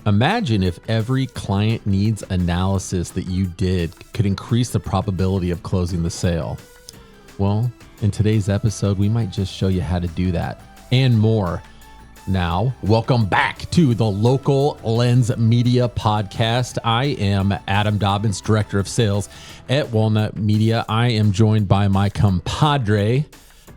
Imagine if every client needs analysis that you did could increase the probability of closing the sale. Well, in today's episode, we might just show you how to do that and more. Now, welcome back to the Local Lens Media Podcast. I am Adam Dobbins, Director of Sales at Walnut Media. I am joined by my compadre,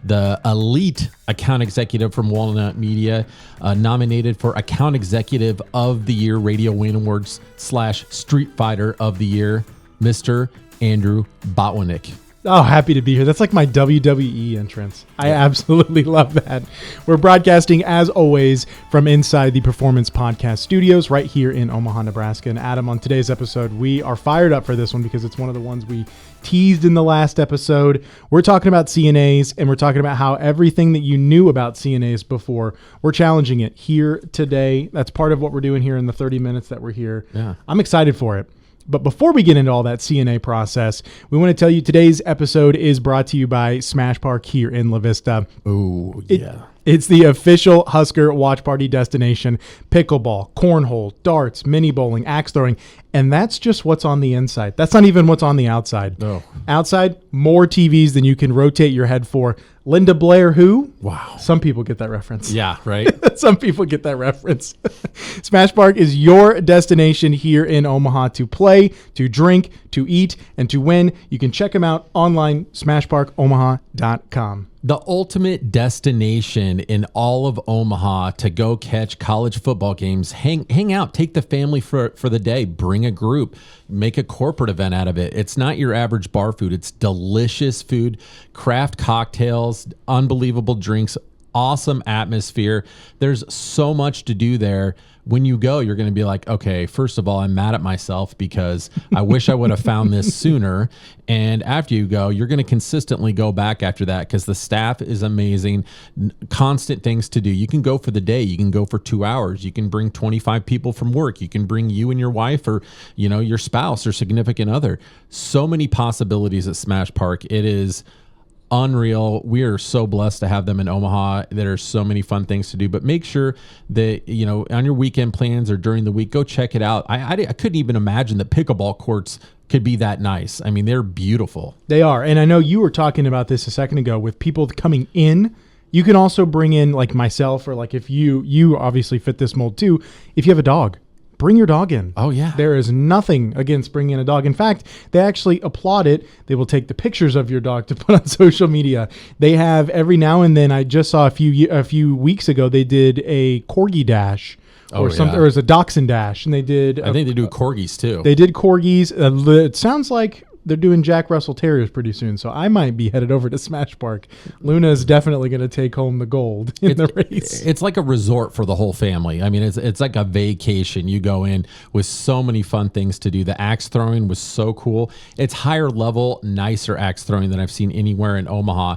the elite account executive from Walnut Media, nominated for Account Executive of the Year, Radio Wayne Awards / Street Fighter of the Year, Mr. Andrew Botwinick. Oh, happy to be here. That's like my WWE entrance. I absolutely love that. We're broadcasting, as always, from inside the Performance Podcast studios right here in Omaha, Nebraska. And Adam, on today's episode, we are fired up for this one because it's one of the ones we teased in the last episode. We're talking about CNAs, and we're talking about how everything that you knew about CNAs before, we're challenging it here today. That's part of what we're doing here in the 30 minutes that we're here. Yeah. I'm excited for it. But before we get into all that CNA process, we want to tell you today's episode is brought to you by Smash Park here in La Vista. Oh, yeah. It's the official Husker watch party destination. Pickleball, cornhole, darts, mini bowling, axe throwing. And that's just what's on the inside. That's not even what's on the outside. Oh. Outside, more TVs than you can rotate your head for. Linda Blair, who? Wow. Some people get that reference. Yeah, right? Some people get that reference. Smash Park is your destination here in Omaha to play, to drink, to eat, and to win. You can check them out online, smashparkomaha.com. The ultimate destination in all of Omaha to go catch college football games. Hang out, take the family for the day, bring a group, make a corporate event out of it. It's not your average bar food. It's delicious food, craft cocktails, unbelievable drinks, awesome atmosphere. There's so much to do there. When you go, you're going to be like, okay, first of all, I'm mad at myself because I wish I would have found this sooner. And after you go, you're going to consistently go back after that because the staff is amazing. Constant things to do. You can go for the day. You can go for 2 hours. You can bring 25 people from work. You can bring you and your wife or, your spouse or significant other. So many possibilities at Smash Park. It is unreal. We are so blessed to have them in Omaha. There are so many fun things to do, but make sure that, on your weekend plans or during the week, go check it out. I couldn't even imagine that pickleball courts could be that nice. I mean, they're beautiful. They are. And I know you were talking about this a second ago with people coming in. You can also bring in like myself or like if you obviously fit this mold too. If you have a dog, bring your dog in. Oh, yeah. There is nothing against bringing in a dog. In fact, they actually applaud it. They will take the pictures of your dog to put on social media. They have every now and then. I just saw a few weeks ago, they did a corgi dash or something. Or it was a dachshund dash. And they did. I think they do corgis too. They did corgis. It sounds like they're doing Jack Russell Terriers pretty soon, so I might be headed over to Smash Park. Luna is definitely going to take home the gold in the race. It's like a resort for the whole family. I mean, it's like a vacation. You go in with so many fun things to do. The axe throwing was so cool. It's higher level, nicer axe throwing than I've seen anywhere in Omaha.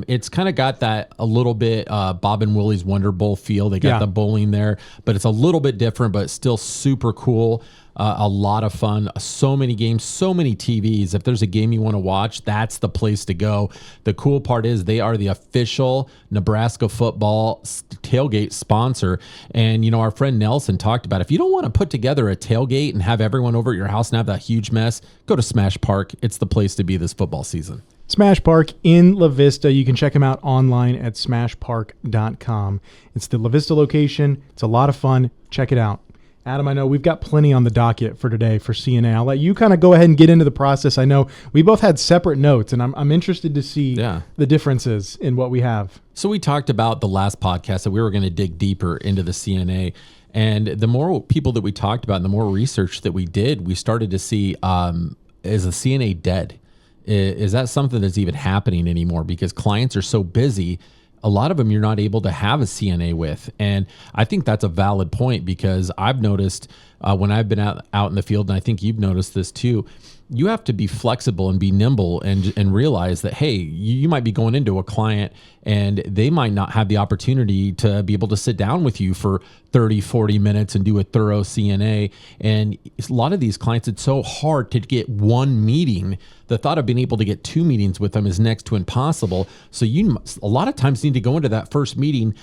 It's kind of got that a little bit Bob and Willie's Wonder Bowl feel. They got the bowling there, but it's a little bit different, but still super cool. A lot of fun, so many games, so many TVs. If there's a game you want to watch, that's the place to go. The cool part is they are the official Nebraska football tailgate sponsor. And, our friend Nelson talked about if you don't want to put together a tailgate and have everyone over at your house and have that huge mess, go to Smash Park. It's the place to be this football season. Smash Park in La Vista. You can check them out online at smashpark.com. It's the La Vista location. It's a lot of fun. Check it out. Adam, I know we've got plenty on the docket for today for CNA. I'll let you kind of go ahead and get into the process. I know we both had separate notes, and I'm interested to see the differences in what we have. So we talked about the last podcast that we were going to dig deeper into the CNA. And the more people that we talked about and the more research that we did, we started to see, is the CNA dead? Is that something that's even happening anymore? Because clients are so busy, a lot of them you're not able to have a CNA with. And I think that's a valid point because I've noticed when I've been out in the field, and I think you've noticed this too, you have to be flexible and be nimble and realize that, hey, you might be going into a client and they might not have the opportunity to be able to sit down with you for 30, 40 minutes and do a thorough CNA. And a lot of these clients, it's so hard to get one meeting. The thought of being able to get 2 meetings with them is next to impossible. So you a lot of times need to go into that first meeting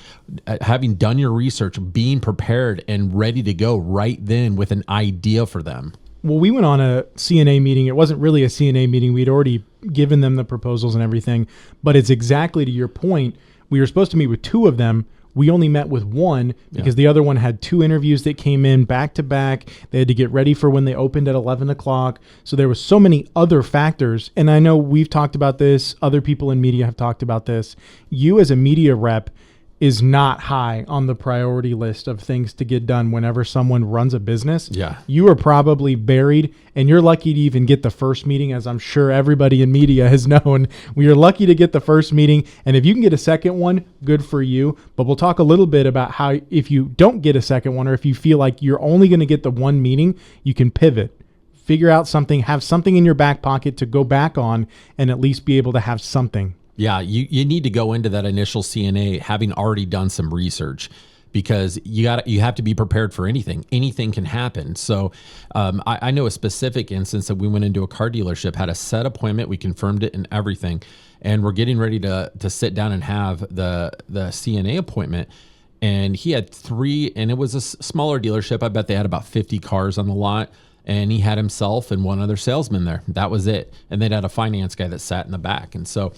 having done your research, being prepared and ready to go right then with an idea for them. Well, we went on a CNA meeting. It wasn't really a CNA meeting. We'd already given them the proposals and everything, but it's exactly to your point. We were supposed to meet with 2 of them. We only met with 1 because the other one had 2 interviews that came in back to back. They had to get ready for when they opened at 11 o'clock. So there was so many other factors. And I know we've talked about this. Other people in media have talked about this. You as a media rep is not high on the priority list of things to get done whenever someone runs a business. Yeah. You are probably buried, and you're lucky to even get the first meeting, as I'm sure everybody in media has known. We are lucky to get the first meeting, and if you can get a second one, good for you. But we'll talk a little bit about how if you don't get a second one, or if you feel like you're only going to get the one meeting, you can pivot. Figure out something, have something in your back pocket to go back on, and at least be able to have something. Yeah, you need to go into that initial CNA having already done some research, because you have to be prepared for anything. Anything can happen. So I know a specific instance that we went into a car dealership, had a set appointment, we confirmed it and everything, and we're getting ready to sit down and have the CNA appointment. And he had 3, and it was a smaller dealership. I bet they had about 50 cars on the lot. And he had himself and 1 other salesman there. That was it. And they'd had a finance guy that sat in the back. And so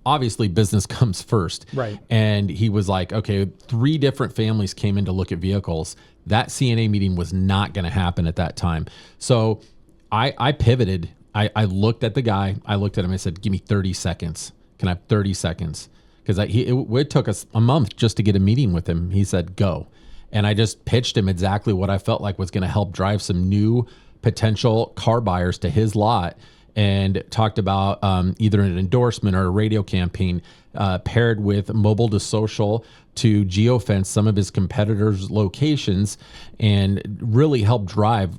obviously business comes first. Right. And he was like, okay, 3 different families came in to look at vehicles. That CNA meeting was not going to happen at that time. So I pivoted. I looked at the guy. I looked at him. I said, give me 30 seconds. Can I have 30 seconds? Because it took us a month just to get a meeting with him. He said, go. And I just pitched him exactly what I felt like was going to help drive some new potential car buyers to his lot, and talked about either an endorsement or a radio campaign paired with mobile to social to geofence some of his competitors' locations, and really help drive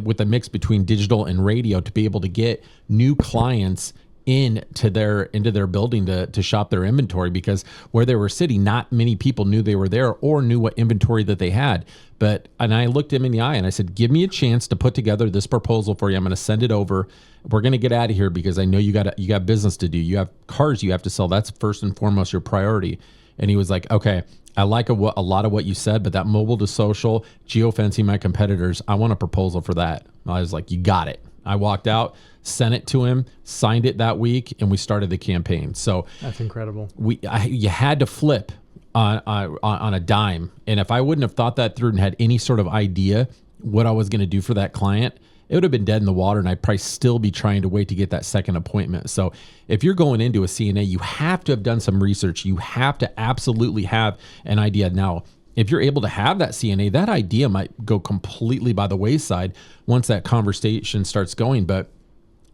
with a mix between digital and radio to be able to get new clients into their building to shop their inventory, because where they were sitting, not many people knew they were there or knew what inventory that they had. And I looked him in the eye and I said, give me a chance to put together this proposal for you. I'm going to send it over. We're going to get out of here because I know you got business to do. You have cars you have to sell. That's first and foremost your priority. And he was like, okay, I like a lot of what you said, but that mobile to social, geofencing my competitors, I want a proposal for that. I was like, you got it. I walked out, sent it to him, signed it that week, and we started the campaign. So that's incredible. You had to flip on a dime. And if I wouldn't have thought that through and had any sort of idea what I was going to do for that client, it would have been dead in the water, and I'd probably still be trying to wait to get that second appointment. So if you're going into a CNA, you have to have done some research. You have to absolutely have an idea. Now, if you're able to have that CNA, that idea might go completely by the wayside once that conversation starts going. But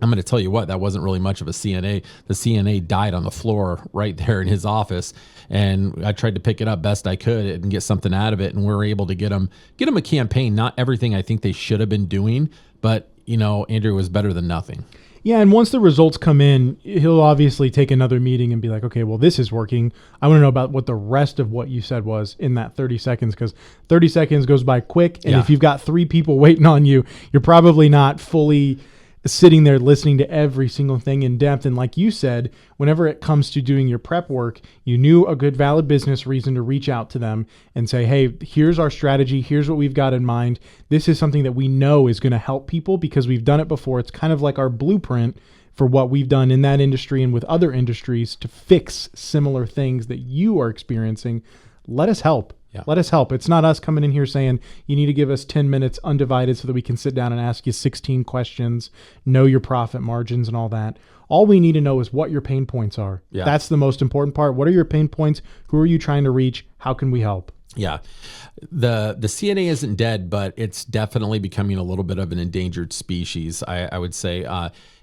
I'm going to tell you what, that wasn't really much of a CNA. The CNA died on the floor right there in his office, and I tried to pick it up best I could and get something out of it. And we were able to get them a campaign. Not everything I think they should have been doing, but Andrew, was better than nothing. Yeah, and once the results come in, he'll obviously take another meeting and be like, okay, well, this is working. I want to know about what the rest of what you said was in that 30 seconds, because 30 seconds goes by quick. And if you've got 3 people waiting on you, you're probably not fully sitting there listening to every single thing in depth. And like you said, whenever it comes to doing your prep work, you knew a good valid business reason to reach out to them and say, hey, here's our strategy. Here's what we've got in mind. This is something that we know is going to help people because we've done it before. It's kind of like our blueprint for what we've done in that industry and with other industries to fix similar things that you are experiencing. Let us help. Yeah. Let us help. It's not us coming in here saying you need to give us 10 minutes undivided so that we can sit down and ask you 16 questions, know your profit margins and all that. All we need to know is what your pain points are. Yeah. That's the most important part. What are your pain points? Who are you trying to reach? How can we help? Yeah. The CNA isn't dead, but it's definitely becoming a little bit of an endangered species. I would say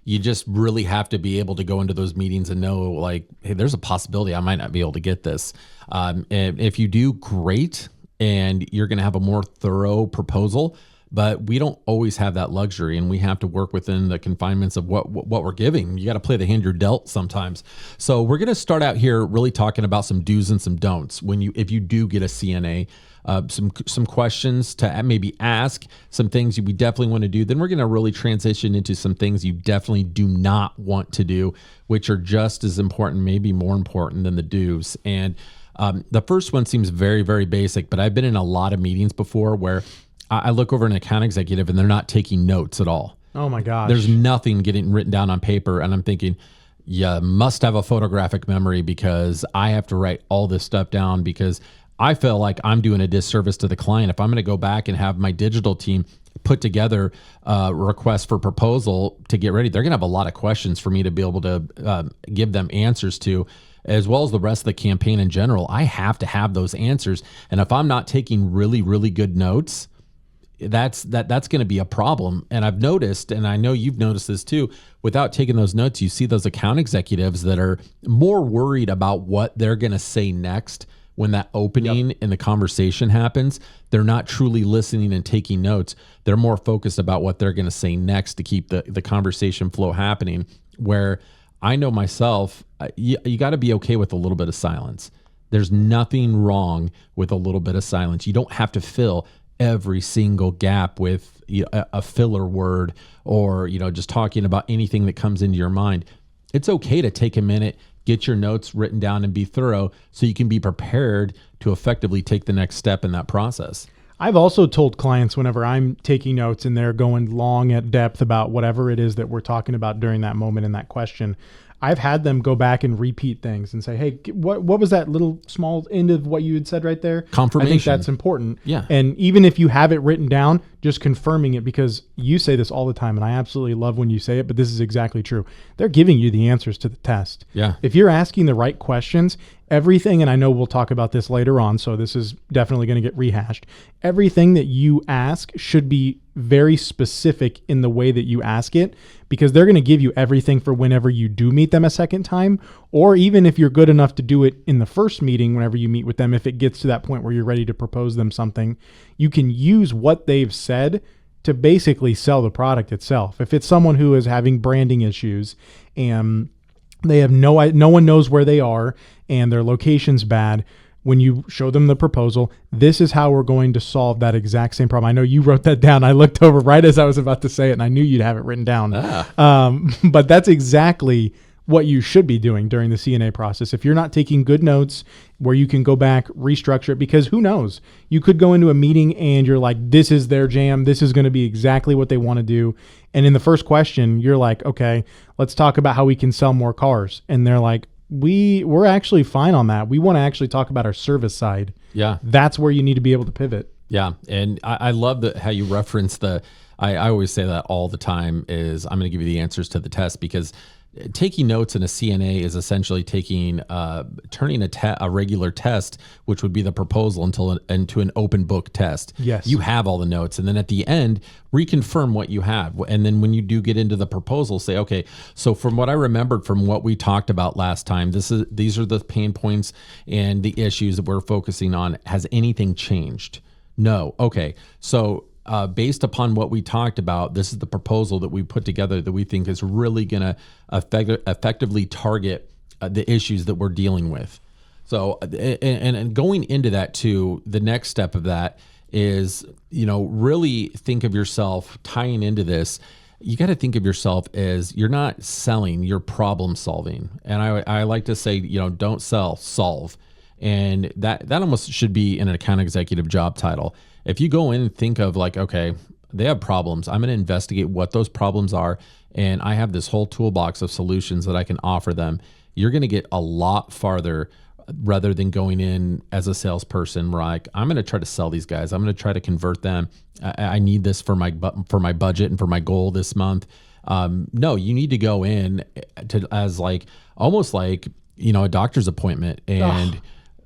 you just really have to be able to go into those meetings and know, like, hey, there's a possibility I might not be able to get this. And if you do, great, and you're going to have a more thorough proposal. but we don't always have that luxury, and we have to work within the confinements of what we're giving. You got to play the hand you're dealt sometimes. So we're going to start out here really talking about some do's and some don'ts if you do get a CNA. Some questions to maybe ask, some things we definitely want to do. Then we're going to really transition into some things you definitely do not want to do, which are just as important, maybe more important than the do's. And the first one seems very, very basic, but I've been in a lot of meetings before where I look over an account executive and they're not taking notes at all. Oh my gosh. There's nothing getting written down on paper. And I'm thinking, you must have a photographic memory because I have to write all this stuff down because I feel like I'm doing a disservice to the client. If I'm going to go back and have my digital team put together a request for proposal to get ready, they're going to have a lot of questions for me to be able to give them answers to, as well as the rest of the campaign in general. I have to have those answers. And if I'm not taking really, really good notes, that's going to be a problem. And I've noticed, and I know you've noticed this too, without taking those notes, you see those account executives that are more worried about what they're going to say next when that opening in the conversation happens. They're not truly listening and taking notes. They're more focused about what they're going to say next to keep the conversation flow happening. Where I know myself, you got to be okay with a little bit of silence. There's nothing wrong with a little bit of silence. You don't have to fill every single gap with a filler word or just talking about anything that comes into your mind. It's okay to take a minute, get your notes written down, and be thorough so you can be prepared to effectively take the next step in that process. I've also told clients whenever I'm taking notes and they're going long at depth about whatever it is that we're talking about during that moment in that question, I've had them go back and repeat things and say, hey, what was that little small end of what you had said right there? Confirmation. I think that's important. Yeah. And even if you have it written down, just confirming it, because you say this all the time, and I absolutely love when you say it, but this is exactly true. They're giving you the answers to the test. Yeah. If you're asking the right questions, everything, and I know we'll talk about this later on, so this is definitely going to get rehashed. Everything that you ask should be very specific in the way that you ask it, because they're going to give you everything for whenever you do meet them a second time, or even if you're good enough to do it in the first meeting, whenever you meet with them, if it gets to that point where you're ready to propose them something, you can use what they've said to basically sell the product itself. If it's someone who is having branding issues and they have no one knows where they are and their location's bad, when you show them the proposal, this is how we're going to solve that exact same problem. I know you wrote that down. I looked over right as I was about to say it, and I knew you'd have it written down. But that's exactly what you should be doing during the CNA process. If you're not taking good notes where you can go back, restructure it, because who knows? You could go into a meeting and you're like, this is their jam. This is going to be exactly what they want to do. And in the first question, you're like, okay, let's talk about how we can sell more cars. And they're like, we're actually fine on that. We want to actually talk about our service side. That's where you need to be able to pivot. Yeah. And I love how you reference I always say that all the time is I'm going to give you the answers to the test, because taking notes in a CNA is essentially turning a regular test, which would be the proposal, into an open book test. Yes. You have all the notes, and then at the end, reconfirm what you have. And then when you do get into the proposal, say, okay, so from what I remembered from what we talked about last time, these are the pain points and the issues that we're focusing on. Has anything changed? No. Okay. So based upon what we talked about, this is the proposal that we put together that we think is really going to effectively target the issues that we're dealing with. So, and going into that too, the next step of that is, really think of yourself tying into this. You got to think of yourself as you're not selling, you're problem solving. And I like to say, don't sell, solve. And that almost should be an account executive job title. If you go in and think of like, okay, they have problems, I'm going to investigate what those problems are, and I have this whole toolbox of solutions that I can offer them, you're going to get a lot farther rather than going in as a salesperson where I'm going to try to sell these guys. I'm going to try to convert them. I need this for my budget and for my goal this month. No, you need to go in as almost like a doctor's appointment. And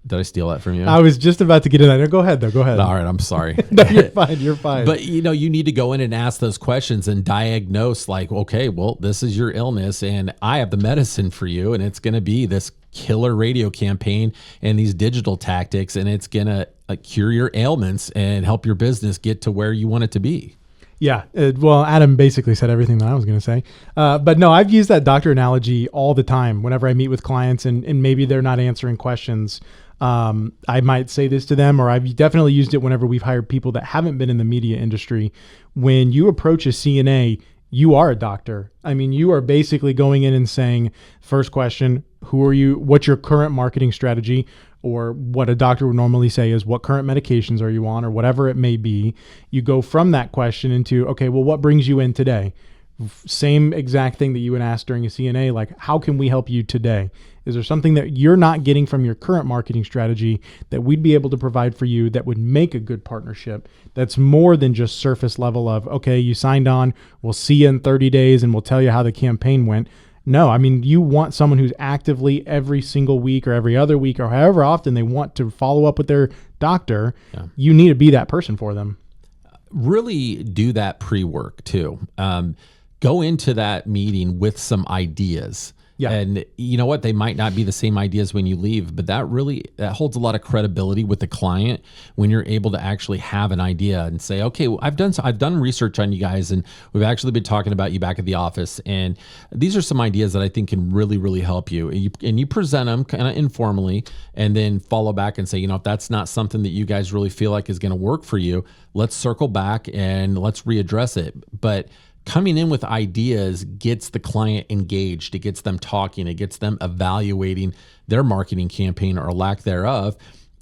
did I steal that from you? I was just about to get in there. Go ahead, though. Go ahead. All right, I'm sorry. No, you're fine. You're fine. But, you need to go in and ask those questions and diagnose okay, well, this is your illness and I have the medicine for you, and it's going to be this killer radio campaign and these digital tactics, and it's going to cure your ailments and help your business get to where you want it to be. Yeah. Well, Adam basically said everything that I was going to say. But no, I've used that doctor analogy all the time whenever I meet with clients and maybe they're not answering questions. I might say this to them, or I've definitely used it whenever we've hired people that haven't been in the media industry. When you approach a CNA, you are a doctor. I mean, you are basically going in and saying, first question, who are you? What's your current marketing strategy? Or what a doctor would normally say is, what current medications are you on, or whatever it may be. You go from that question into, okay, well, what brings you in today? Same exact thing that you would ask during a CNA, like, how can we help you today? Is there something that you're not getting from your current marketing strategy that we'd be able to provide for you that would make a good partnership that's more than just surface level of, okay, you signed on, we'll see you in 30 days and we'll tell you how the campaign went. No, I mean, you want someone who's actively every single week or every other week or however often they want to follow up with their doctor. Yeah. You need to be that person for them. Really do that pre-work too. Go into that meeting with some ideas. Yeah. And you know what? They might not be the same ideas when you leave, but that holds a lot of credibility with the client when you're able to actually have an idea and say, okay, well, I've done research on you guys, and we've actually been talking about you back at the office, and these are some ideas that I think can really, really help you. And you present them kind of informally, and then follow back and say, you know, if that's not something that you guys really feel like is going to work for you, let's circle back and let's readdress it. But coming in with ideas gets the client engaged. It gets them talking. It gets them evaluating their marketing campaign or lack thereof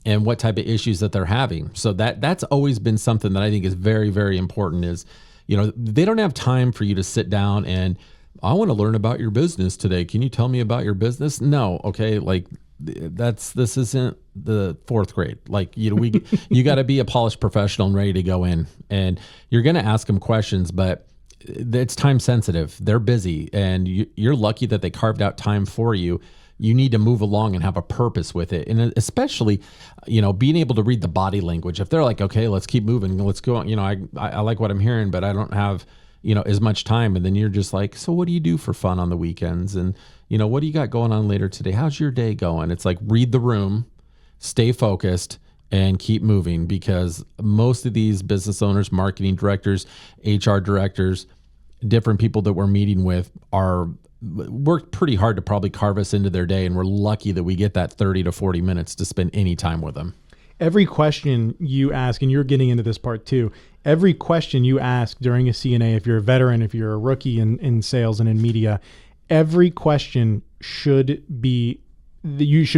and what type of issues that they're having. So that's always been something that I think is very, very important is, you know, they don't have time for you to sit down and, I want to learn about your business today. Can you tell me about your business? No. Okay. Like this isn't the fourth grade. Like, you know, you got to be a polished professional and ready to go in, and you're going to ask them questions, but it's time sensitive. They're busy, and you're lucky that they carved out time for you. You need to move along and have a purpose with it. And especially, you know, being able to read the body language. If they're like, okay, let's keep moving, let's go on. You know, I like what I'm hearing, but I don't have, you know, as much time. And then you're just like, so what do you do for fun on the weekends? And, you know, what do you got going on later today? How's your day going? It's like, read the room, stay focused, and keep moving, because most of these business owners, marketing directors, HR directors, different people that we're meeting with work pretty hard to probably carve us into their day. And we're lucky that we get that 30 to 40 minutes to spend any time with them. Every question you ask, and you're getting into this part too, every question you ask during a CNA, if you're a veteran, if you're a rookie in sales and in media, every question you should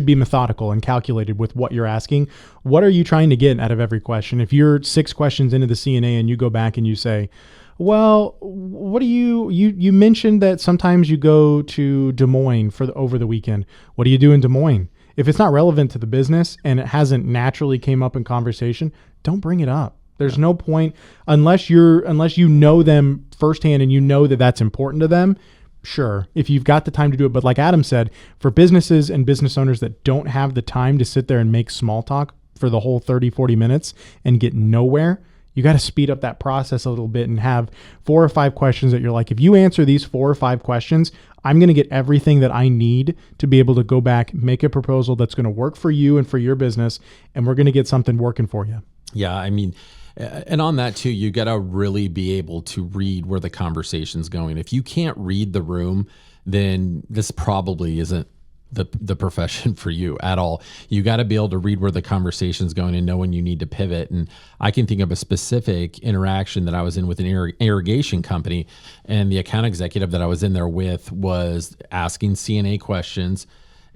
be methodical and calculated with what you're asking. What are you trying to get out of every question? If you're 6 questions into the CNA and you go back and you say, well, what do you mentioned that sometimes you go to Des Moines over the weekend. What do you do in Des Moines? If it's not relevant to the business and it hasn't naturally came up in conversation, don't bring it up. There's no point unless you know them firsthand and you know that that's important to them. Sure, if you've got the time to do it. But like Adam said, for businesses and business owners that don't have the time to sit there and make small talk for the whole 30, 40 minutes and get nowhere, you got to speed up that process a little bit and have 4 or 5 questions that you're like, if you answer these 4 or 5 questions, I'm going to get everything that I need to be able to go back, make a proposal that's going to work for you and for your business, and we're going to get something working for you. Yeah, I mean, and on that too, you got to really be able to read where the conversation's going. If you can't read the room, then this probably isn't the profession for you at all. You got to be able to read where the conversation's going and know when you need to pivot. And I can think of a specific interaction that I was in with an irrigation company, and the account executive that I was in there with was asking CNA questions.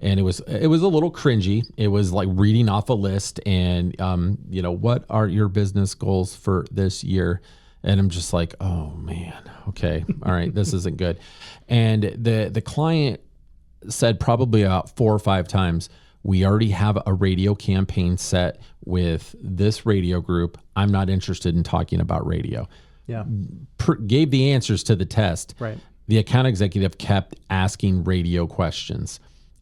And it was a little cringy. It was like reading off a list and, you know, what are your business goals for this year? And I'm just like, oh man, okay. All right. This isn't good. And the client said probably about 4 or 5 times, we already have a radio campaign set with this radio group. I'm not interested in talking about radio. Yeah. Gave the answers to the test. Right. The account executive kept asking radio questions.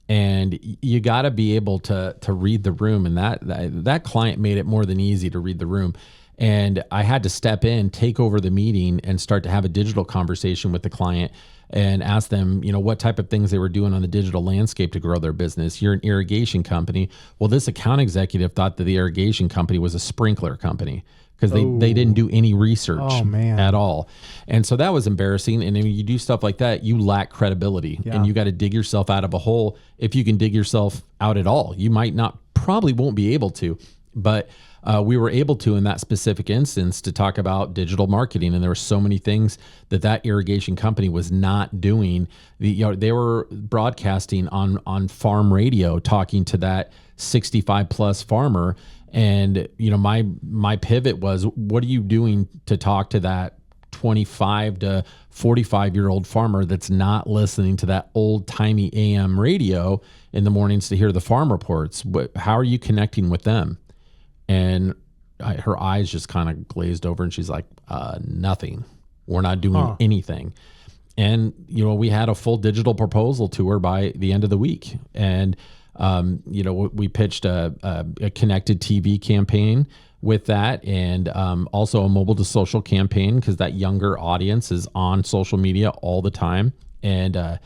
And you got to be able to read the room, and that client made it more than easy to read the room. And I had to step in, take over the meeting, and start to have a digital conversation with the client and ask them, what type of things they were doing on the digital landscape to grow their business. You're an irrigation company. Well, this account executive thought that the irrigation company was a sprinkler company because they didn't do any research at all. And so that was embarrassing. And when you do stuff like that, you lack credibility and you got to dig yourself out of a hole. If you can dig yourself out at all, you probably won't be able to, but we were able to, in that specific instance, to talk about digital marketing. And there were so many things that irrigation company was not doing. They were broadcasting on farm radio, talking to that 65 plus farmer. And, my pivot was, what are you doing to talk to that 25 to 45-year-old farmer that's not listening to that old timey AM radio in the mornings to hear the farm reports? How are you connecting with them? And her eyes just kind of glazed over and she's like, nothing. We're not doing anything. And, we had a full digital proposal to her by the end of the week. And, we pitched a connected TV campaign with that, and also a mobile to social campaign, because that younger audience is on social media all the time. And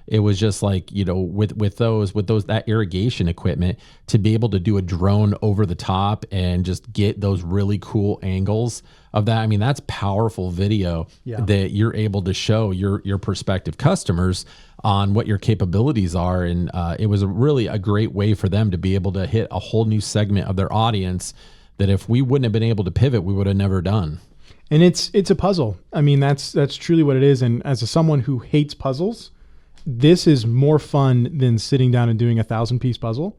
it was just like, with that irrigation equipment, to be able to do a drone over the top and just get those really cool angles of that. I mean, that's powerful video that you're able to show your prospective customers on what your capabilities are. And it was really a great way for them to be able to hit a whole new segment of their audience that if we wouldn't have been able to pivot, we would have never done. And it's a puzzle. I mean, that's truly what it is. And as someone who hates puzzles, this is more fun than sitting down and doing a 1,000-piece puzzle,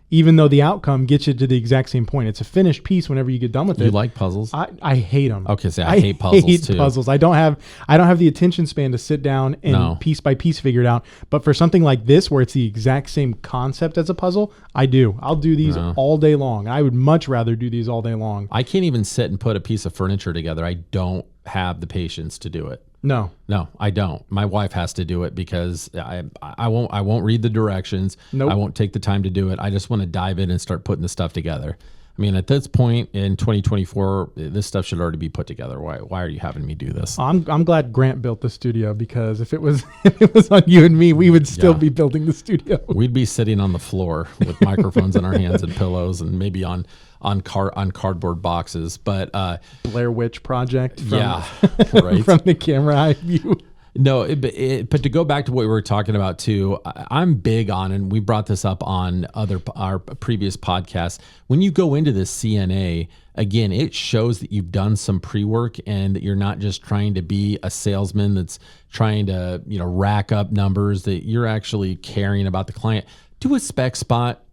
even though the outcome gets you to the exact same point. It's a finished piece whenever you get done with it. You like puzzles? I hate them. Okay, so I hate puzzles too. Puzzles. I don't have the attention span to sit down and piece by piece figure it out. But for something like this, where it's the exact same concept as a puzzle, I do. I'll do these all day long. I would much rather do these all day long. I can't even sit and put a piece of furniture together. I don't have the patience to do it. No, I don't. My wife has to do it because I won't read the directions. Nope. I won't take the time to do it. I just want to dive in and start putting the stuff together. I mean, at this point in 2024, this stuff should already be put together. Why are you having me do this? I'm glad Grant built the studio, because if it was on you and me, we would still be building the studio. We'd be sitting on the floor with microphones in our hands and pillows, and maybe on cardboard boxes. But Blair Witch Project from, right. from the camera eye view. No, but to go back to what we were talking about too, I'm big on, and we brought this up on our previous podcasts. When you go into this CNA, again, it shows that you've done some pre-work and that you're not just trying to be a salesman that's trying to, rack up numbers, that you're actually caring about the client. Do a spec spot.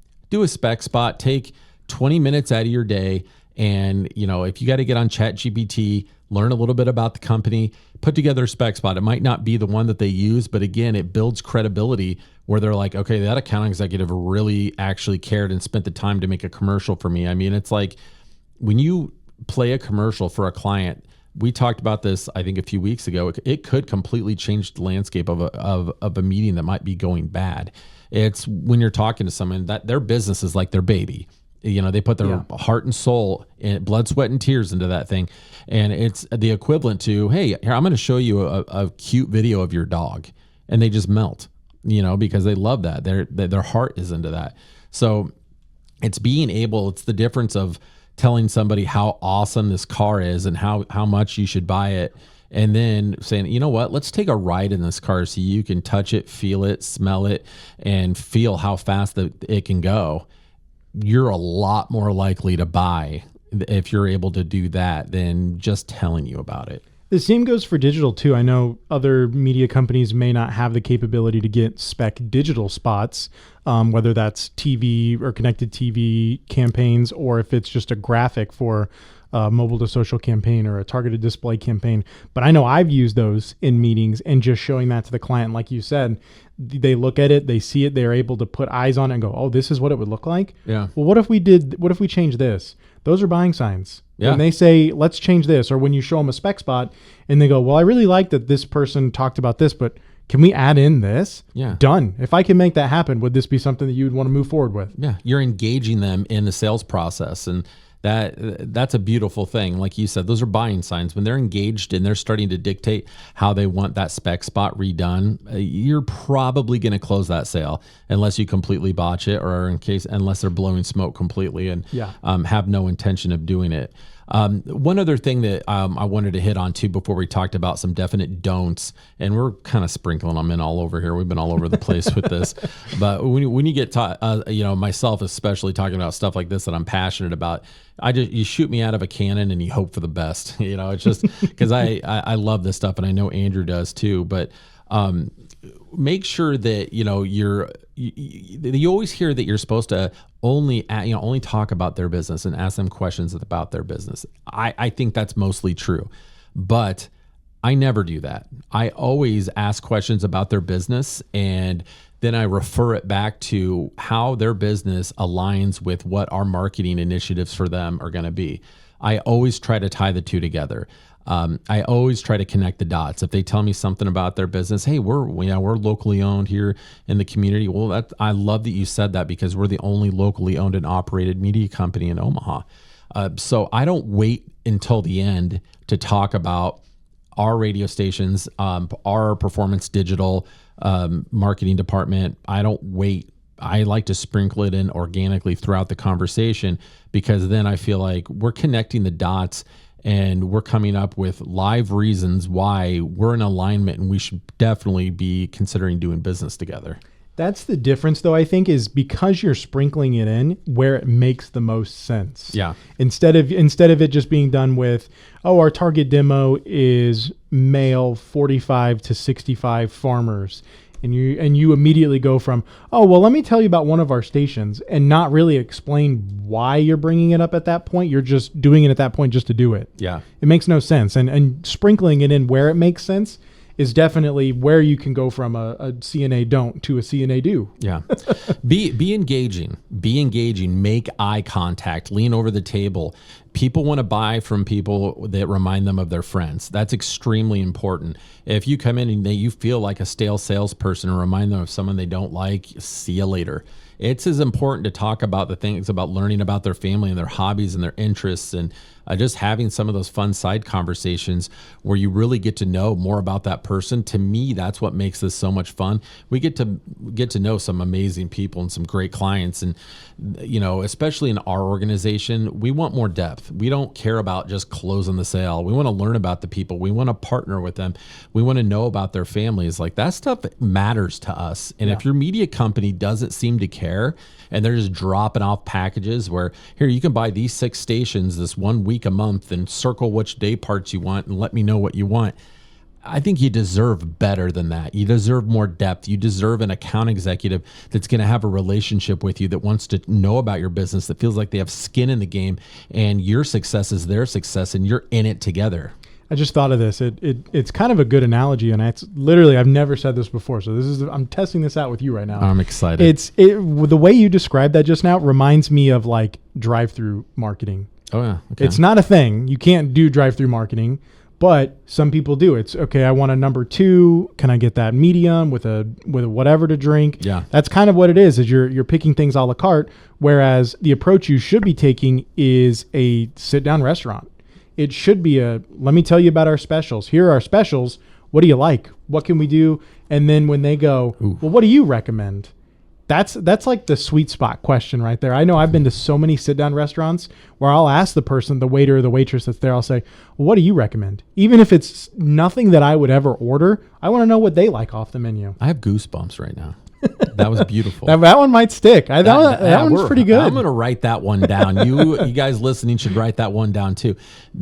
Take 20 minutes out of your day. And, if you got to get on ChatGPT, learn a little bit about the company, put together a spec spot. It might not be the one that they use, but again, it builds credibility where they're like, okay, that account executive really actually cared and spent the time to make a commercial for me. I mean, it's like when you play a commercial for a client, we talked about this, I think, a few weeks ago. It could completely change the landscape of a meeting that might be going bad. It's when you're talking to someone that their business is like their baby. They put their heart and soul and blood, sweat, and tears into that thing. And it's the equivalent to, hey, here, I'm going to show you a cute video of your dog. And they just melt, because they love that. Their heart is into that. So it's the difference of telling somebody how awesome this car is and how much you should buy it. And then saying, you know what, let's take a ride in this car so you can touch it, feel it, smell it, and feel how fast it can go. You're a lot more likely to buy if you're able to do that than just telling you about it. The same goes for digital too. I know other media companies may not have the capability to get spec digital spots, whether that's TV or connected TV campaigns, or if it's just a graphic for a mobile to social campaign or a targeted display campaign. But I know I've used those in meetings, and just showing that to the client, like you said, they look at it, they see it, they're able to put eyes on it and go, oh, this is what it would look like. Yeah. Well, what if we change this? Those are buying signs. Yeah. When they say, let's change this, or when you show them a spec spot and they go, well, I really like that this person talked about this, but can we add in this? Yeah. Done. If I can make that happen, would this be something that you would want to move forward with? Yeah. You're engaging them in the sales process. And That's a beautiful thing. Like you said, those are buying signs. When they're engaged and they're starting to dictate how they want that spec spot redone, you're probably going to close that sale unless you completely botch it, or unless they're blowing smoke completely and have no intention of doing it. One other thing that I wanted to hit on too before we talked about some definite don'ts, and we're kind of sprinkling them in all over here. We've been all over the place with this, but when you get myself especially talking about stuff like this that I'm passionate about, you shoot me out of a cannon and you hope for the best. It's just because I love this stuff, and I know Andrew does too. But make sure that you always hear that you're supposed to only talk about their business and ask them questions about their business. I think that's mostly true, but I never do that. I always ask questions about their business, and then I refer it back to how their business aligns with what our marketing initiatives for them are going to be. I always try to tie the two together. I always try to connect the dots. If they tell me something about their business, hey, we're locally owned here in the community. Well, I love that you said that, because we're the only locally owned and operated media company in Omaha. So I don't wait until the end to talk about our radio stations, our performance digital marketing department. I don't wait. I like to sprinkle it in organically throughout the conversation, because then I feel like we're connecting the dots and we're coming up with live reasons why we're in alignment and we should definitely be considering doing business together. That's the difference, though, I think, is because you're sprinkling it in where it makes the most sense. Yeah. Instead of it just being done with, our target demo is male 45 to 65 farmers. And you immediately go from, let me tell you about one of our stations, and not really explain why you're bringing it up at that point. You're just doing it at that point just to do it. Yeah. It makes no sense. And sprinkling it in where it makes sense is definitely where you can go from a CNA don't to a CNA do. Yeah. Be engaging. Be engaging. Make eye contact. Lean over the table. People want to buy from people that remind them of their friends. That's extremely important. If you come in and you feel like a stale salesperson and remind them of someone they don't like, see you later. It's as important to talk about the things about learning about their family and their hobbies and their interests, and just having some of those fun side conversations where you really get to know more about that person. To me, that's what makes this so much fun. We get to know some amazing people and some great clients, and especially in our organization, we want more depth. We don't care about just closing the sale. We want to learn about the people. We want to partner with them. We want to know about their families. Like, that stuff matters to us. And if your media company doesn't seem to care, and they're just dropping off packages where, here, you can buy these 6 stations this 1 week a month and circle which day parts you want and let me know what you want. I think you deserve better than that. You deserve more depth. You deserve an account executive that's going to have a relationship with you, that wants to know about your business, that feels like they have skin in the game, and your success is their success, and you're in it together. I just thought of this. It's kind of a good analogy, and it's literally, I've never said this before, so I'm testing this out with you right now. I'm excited. The way you described that just now reminds me of like drive-through marketing. Oh yeah, okay. It's not a thing. You can't do drive-through marketing, but some people do. It's okay. I want a number 2. Can I get that medium with a whatever to drink? Yeah, that's kind of what it is you're picking things a la carte. Whereas the approach you should be taking is a sit-down restaurant. It should be let me tell you about our specials. Here are our specials. What do you like? What can we do? And then when they go, well, what do you recommend? That's like the sweet spot question right there. I know I've been to so many sit-down restaurants where I'll ask the person, the waiter or the waitress that's there, I'll say, well, what do you recommend? Even if it's nothing that I would ever order, I want to know what they like off the menu. I have goosebumps right now. That was beautiful. that one might stick. That one's pretty good. I'm going to write that one down. You guys listening should write that one down too.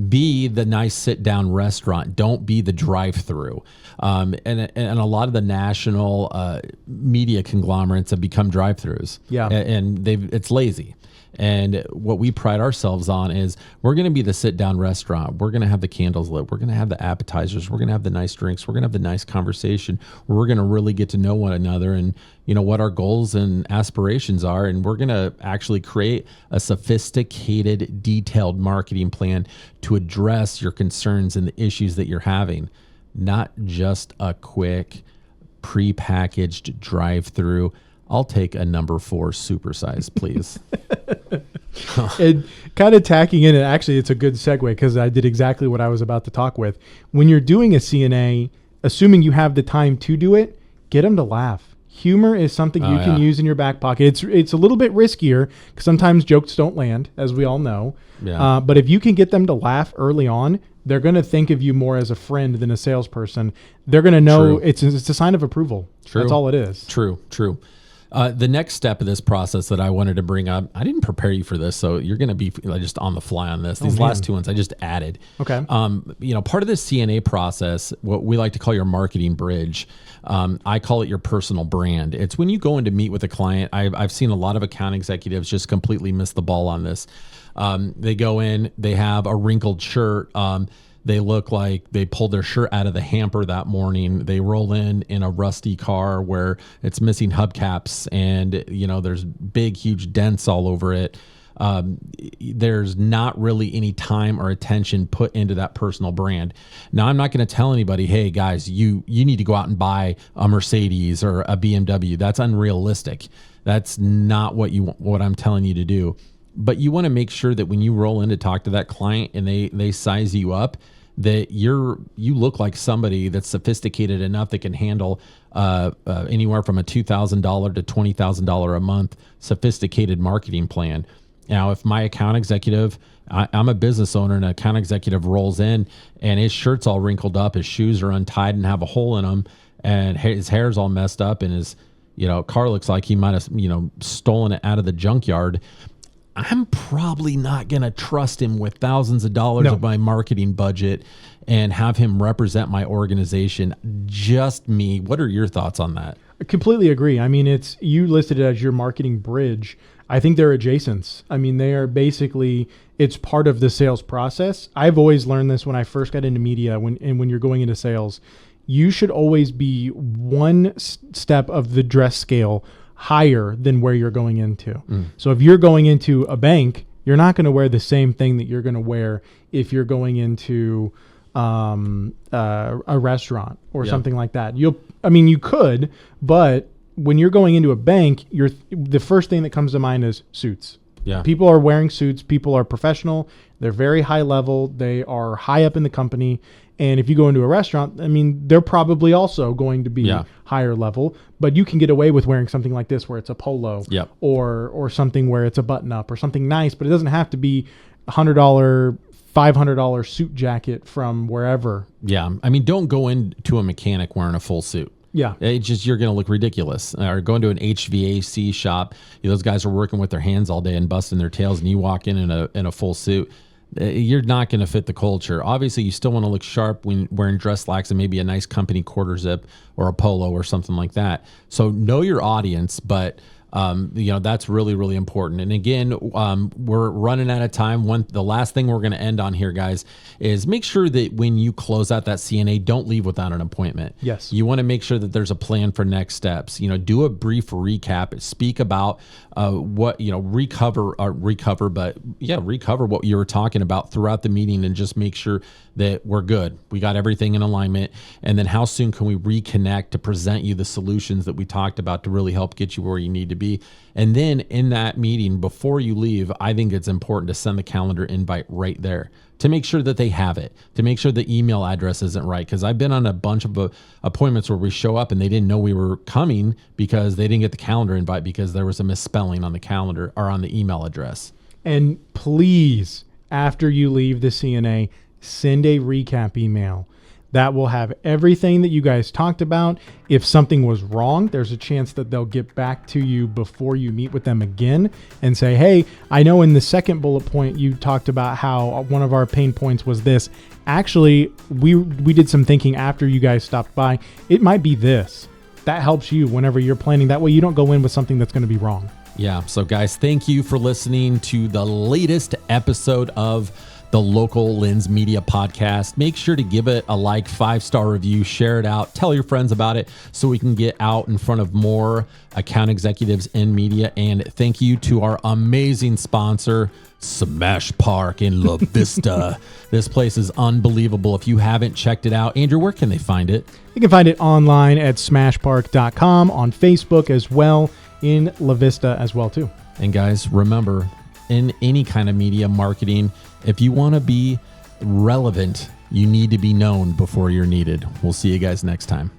Be the nice sit-down restaurant. Don't be the drive-through. And a lot of the national media conglomerates have become drive-throughs. Yeah, and it's lazy. And what we pride ourselves on is we're going to be the sit-down restaurant. We're going to have the candles lit. We're going to have the appetizers. We're going to have the nice drinks. We're going to have the nice conversation. We're going to really get to know one another and what our goals and aspirations are. And we're going to actually create a sophisticated, detailed marketing plan to address your concerns and the issues that you're having, not just a quick pre-packaged drive-through. I'll take a number 4 supersize, please. And kind of tacking in, and actually it's a good segue because I did exactly what I was about to talk with. When you're doing a CNA, assuming you have the time to do it, get them to laugh. Humor is something you can use in your back pocket. It's a little bit riskier because sometimes jokes don't land, as we all know. Yeah. But if you can get them to laugh early on, they're going to think of you more as a friend than a salesperson. They're going to know it's a sign of approval. True. That's all it is. True. The next step of this process that I wanted to bring up, I didn't prepare you for this, so you're going to be just on the fly on this. These last two ones I just added. Okay. Part of the CNA process, what we like to call your marketing bridge, I call it your personal brand. It's when you go in to meet with a client. I've seen a lot of account executives just completely miss the ball on this. They go in, they have a wrinkled shirt. They look like they pulled their shirt out of the hamper that morning. They roll in a rusty car where it's missing hubcaps and, there's big, huge dents all over it. There's not really any time or attention put into that personal brand. Now, I'm not going to tell anybody, hey, guys, you need to go out and buy a Mercedes or a BMW. That's unrealistic. That's not what I'm telling you to do. But you want to make sure that when you roll in to talk to that client and they size you up, that you look like somebody that's sophisticated enough that can handle anywhere from a $2,000 to $20,000 a month sophisticated marketing plan. Now, if my account executive, I'm a business owner, and an account executive rolls in and his shirt's all wrinkled up, his shoes are untied and have a hole in them, and his hair's all messed up, and his car looks like he might have stolen it out of the junkyard, I'm probably not going to trust him with thousands of dollars of my marketing budget and have him represent my organization. Just me. What are your thoughts on that? I completely agree. I mean, you listed it as your marketing bridge. I think they're adjacents. I mean, they are basically, it's part of the sales process. I've always learned this when I first got into media, when you're going into sales, you should always be one step of the dress scale higher than where you're going into. So if you're going into a bank, you're not going to wear the same thing that you're going to wear if you're going into a restaurant or something like that. You could, but when you're going into a bank, the first thing that comes to mind is suits. Yeah. People are wearing suits. People are professional. They're very high level. They are high up in the company. And if you go into a restaurant, they're probably also going to be higher level, but you can get away with wearing something like this where it's a polo or something where it's a button up or something nice, but it doesn't have to be $100, $500 suit jacket from wherever. Yeah. Don't go into a mechanic wearing a full suit. Yeah. It's just, you're going to look ridiculous. Or going to an HVAC shop, those guys are working with their hands all day and busting their tails, and you walk in a full suit. You're not going to fit the culture. Obviously, you still want to look sharp when wearing dress slacks and maybe a nice company quarter zip or a polo or something like that. So know your audience, but that's really, really important. And again, we're running out of time. The last thing we're going to end on here, guys, is make sure that when you close out that CNA, don't leave without an appointment. Yes. You want to make sure that there's a plan for next steps. Do a brief recap, speak about what, recover what you were talking about throughout the meeting, and just make sure that we're good. We got everything in alignment. And then how soon can we reconnect to present you the solutions that we talked about to really help get you where you need to be? And then in that meeting, before you leave, I think it's important to send the calendar invite right there to make sure that they have it, to make sure the email address isn't right. Because I've been on a bunch of appointments where we show up and they didn't know we were coming because they didn't get the calendar invite because there was a misspelling on the calendar or on the email address. And please, after you leave the CNA, send a recap email. That will have everything that you guys talked about. If something was wrong, there's a chance that they'll get back to you before you meet with them again and say, hey, I know in the second bullet point you talked about how one of our pain points was this. Actually, we did some thinking after you guys stopped by. It might be this. That helps you whenever you're planning. That way you don't go in with something that's going to be wrong. Yeah. So guys, thank you for listening to the latest episode of the Local Lens Media Podcast. Make sure to give it a 5-star review, share it out, tell your friends about it so we can get out in front of more account executives in media. And thank you to our amazing sponsor, Smash Park in La Vista. This place is unbelievable. If you haven't checked it out, Andrew, where can they find it? You can find it online at smashpark.com, on Facebook as well, in La Vista as well too. And guys, remember, in any kind of media marketing. If you want to be relevant, you need to be known before you're needed. We'll see you guys next time.